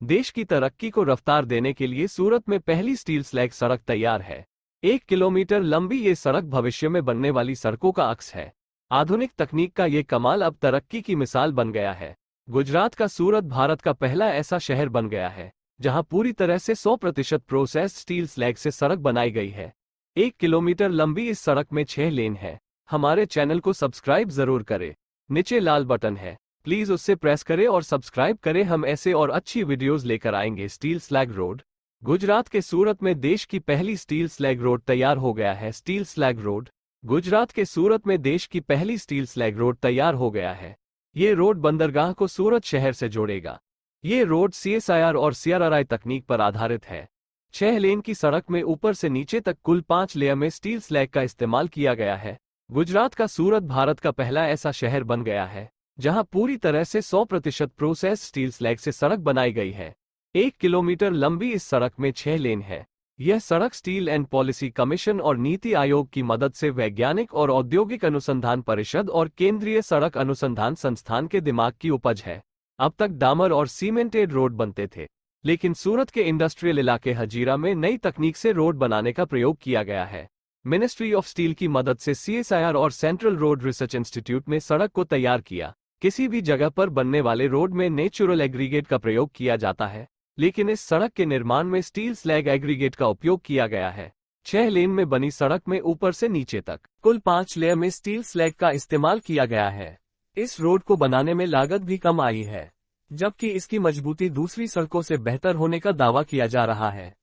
देश की तरक्की को रफ्तार देने के लिए सूरत में पहली स्टील स्लैग सड़क तैयार है। 1 किलोमीटर लंबी ये सड़क भविष्य में बनने वाली सड़कों का अक्स है। आधुनिक तकनीक का ये कमाल अब तरक्की की मिसाल बन गया है। गुजरात का सूरत भारत का पहला ऐसा शहर बन गया है जहां पूरी तरह से 100% प्रोसेस्ड स्टील स्लैग से सड़क बनाई गई है। 1 किलोमीटर लंबी इस सड़क में 6 लेन है। हमारे चैनल को सब्सक्राइब जरूर करें। नीचे लाल बटन है, प्लीज उससे प्रेस करें और सब्सक्राइब करें। हम ऐसे और अच्छी वीडियोस लेकर आएंगे। Steel slag road. गुजरात के सूरत में देश की पहली स्टील स्लैग रोड तैयार हो गया है। Steel slag road. गुजरात के सूरत में देश की पहली स्टील स्लैग रोड तैयार हो गया है। ये रोड बंदरगाह को सूरत शहर से जोड़ेगा। ये रोड CSIR और CRRI तकनीक पर आधारित है। 6 लेन की सड़क में ऊपर से नीचे तक कुल 5 लेयर में स्टील स्लैग का इस्तेमाल किया गया है। गुजरात का सूरत भारत का पहला ऐसा शहर बन गया है जहां पूरी तरह से 100% प्रोसेस्ड स्टील स्लैग से सड़क बनाई गई है। 1 किलोमीटर लंबी इस सड़क में 6 लेन है। यह सड़क स्टील एंड पॉलिसी कमीशन और नीति आयोग की मदद से वैज्ञानिक और औद्योगिक अनुसंधान परिषद और केंद्रीय सड़क अनुसंधान संस्थान के दिमाग की उपज है। अब तक डामर और सीमेंटेड रोड बनते थे, लेकिन सूरत के इंडस्ट्रियल इलाके हजीरा में नई तकनीक से रोड बनाने का प्रयोग किया गया है। मिनिस्ट्री ऑफ स्टील की मदद से CSIR और सेंट्रल रोड रिसर्च इंस्टीट्यूट में सड़क को तैयार किया। किसी भी जगह पर बनने वाले रोड में नेचुरल एग्रीगेट का प्रयोग किया जाता है, लेकिन इस सड़क के निर्माण में स्टील स्लैग एग्रीगेट का उपयोग किया गया है। 6 लेन में बनी सड़क में ऊपर से नीचे तक कुल 5 लेयर में स्टील स्लैग का इस्तेमाल किया गया है। इस रोड को बनाने में लागत भी कम आई है, जबकि इसकी मजबूती दूसरी सड़कों से बेहतर होने का दावा किया जा रहा है।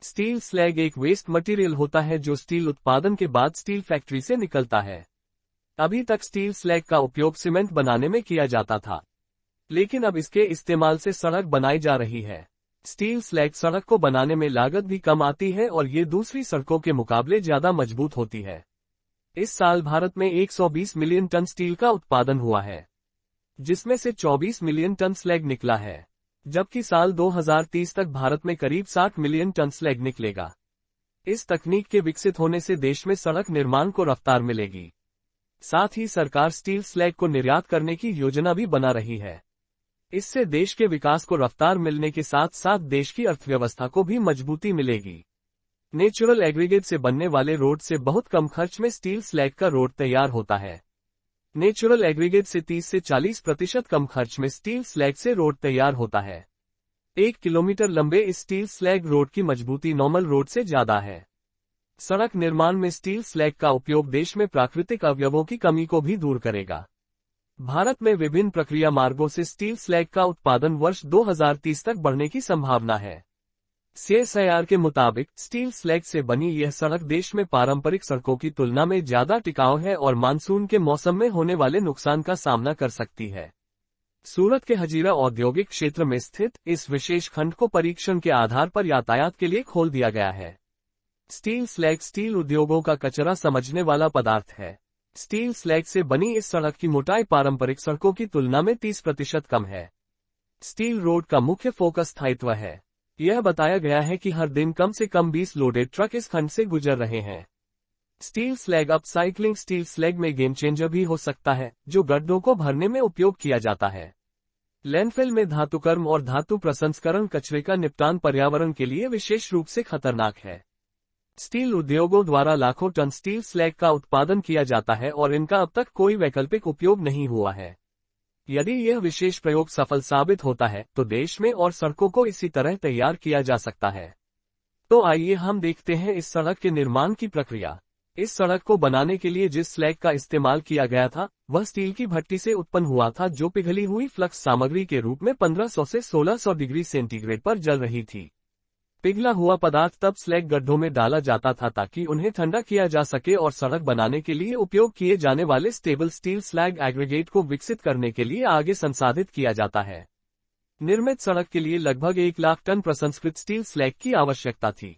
स्टील स्लैग एक वेस्ट मटेरियल होता है जो स्टील उत्पादन के बाद स्टील फैक्ट्री से निकलता है। अभी तक स्टील स्लैग का उपयोग सीमेंट बनाने में किया जाता था, लेकिन अब इसके इस्तेमाल से सड़क बनाई जा रही है। स्टील स्लैग सड़क को बनाने में लागत भी कम आती है और ये दूसरी सड़कों के मुकाबले ज्यादा मजबूत होती है। इस साल भारत में 120 मिलियन टन स्टील का उत्पादन हुआ है, जिसमें से 24 मिलियन टन स्लैग निकला है, जबकि साल 2030 तक भारत में करीब 60 मिलियन टन स्लैग निकलेगा। इस तकनीक के विकसित होने से देश में सड़क निर्माण को रफ्तार मिलेगी। साथ ही सरकार स्टील स्लैग को निर्यात करने की योजना भी बना रही है। इससे देश के विकास को रफ्तार मिलने के साथ साथ देश की अर्थव्यवस्था को भी मजबूती मिलेगी। नेचुरल एग्रीगेट से बनने वाले रोड से बहुत कम खर्च में स्टील स्लैग का रोड तैयार होता है। नेचुरल एग्रीगेट से 30 से 40% कम खर्च में स्टील स्लैग से रोड तैयार होता है। 1 किलोमीटर लंबे इस स्टील स्लैग रोड की मजबूती नॉर्मल रोड से ज्यादा है। सड़क निर्माण में स्टील स्लैग का उपयोग देश में प्राकृतिक अवयवों की कमी को भी दूर करेगा। भारत में विभिन्न प्रक्रिया मार्गों से स्टील स्लैग का उत्पादन वर्ष 2030 तक बढ़ने की संभावना है। CSIR के मुताबिक स्टील स्लैग से बनी यह सड़क देश में पारंपरिक सड़कों की तुलना में ज्यादा टिकाऊ है और मानसून के मौसम में होने वाले नुकसान का सामना कर सकती है। सूरत के हजीरा औद्योगिक क्षेत्र में स्थित इस विशेष खंड को परीक्षण के आधार पर यातायात के लिए खोल दिया गया है। स्टील स्लैग स्टील उद्योगों का कचरा समझने वाला पदार्थ है। स्टील स्लैग से बनी इस सड़क की मोटाई पारंपरिक सड़कों की तुलना में 30% कम है। स्टील रोड का मुख्य फोकस स्थायित्व है। यह बताया गया है कि हर दिन कम से कम 20 लोडेड ट्रक इस खंड से गुजर रहे हैं। Steel slag upcycling steel slag में गेम चेंजर भी हो सकता है, जो गड्ढों को भरने में उपयोग किया जाता है। लैंडफिल में धातुकर्म और धातु प्रसंस्करण कचरे का निपटान पर्यावरण के लिए विशेष रूप से खतरनाक है। स्टील उद्योगों द्वारा लाखों टन स्टील स्लैग का उत्पादन किया जाता है और इनका अब तक कोई वैकल्पिक उपयोग नहीं हुआ है। यदि यह विशेष प्रयोग सफल साबित होता है तो देश में और सड़कों को इसी तरह तैयार किया जा सकता है। तो आइए हम देखते हैं इस सड़क के निर्माण की प्रक्रिया। इस सड़क को बनाने के लिए जिस स्लैग का इस्तेमाल किया गया था वह स्टील की भट्टी से उत्पन्न हुआ था, जो पिघली हुई फ्लक्स सामग्री के रूप में 1500 से 1600 डिग्री सेंटीग्रेड पर जल रही थी। पिघला हुआ पदार्थ तब स्लैग गड्ढों में डाला जाता था ताकि उन्हें ठंडा किया जा सके और सड़क बनाने के लिए उपयोग किए जाने वाले स्टेबल स्टील स्लैग एग्रीगेट को विकसित करने के लिए आगे संसाधित किया जाता है। निर्मित सड़क के लिए लगभग 1 लाख टन प्रसंस्कृत स्टील स्लैग की आवश्यकता थी।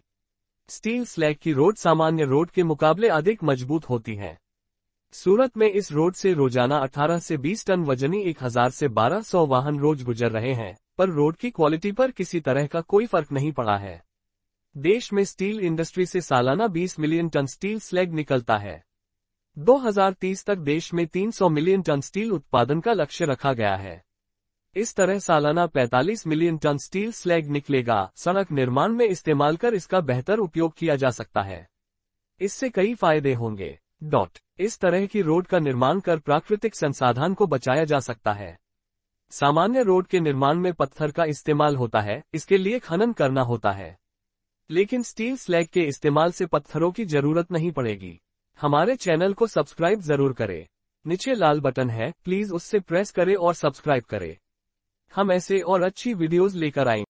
स्टील स्लैग की रोड सामान्य रोड के मुकाबले अधिक मजबूत होती है। सूरत में इस रोड से रोजाना 18 से 20 टन वजनी 1000 से 1200 वाहन रोज गुजर रहे हैं, पर रोड की क्वालिटी पर किसी तरह का कोई फर्क नहीं पड़ा है। देश में स्टील इंडस्ट्री से सालाना 20 मिलियन टन स्टील स्लैग निकलता है। 2030 तक देश में 300 मिलियन टन स्टील उत्पादन का लक्ष्य रखा गया है। इस तरह सालाना 45 मिलियन टन स्टील स्लैग निकलेगा। सड़क निर्माण में इस्तेमाल कर इसका बेहतर उपयोग किया जा सकता है। इससे कई फायदे होंगे। इस तरह की रोड का निर्माण कर प्राकृतिक संसाधन को बचाया जा सकता है। सामान्य रोड के निर्माण में पत्थर का इस्तेमाल होता है, इसके लिए खनन करना होता है। लेकिन स्टील स्लैग के इस्तेमाल से पत्थरों की जरूरत नहीं पड़ेगी। हमारे चैनल को सब्सक्राइब जरूर करें। नीचे लाल बटन है, प्लीज उससे प्रेस करें और सब्सक्राइब करें। हम ऐसे और अच्छी वीडियोस लेकर आएंगे।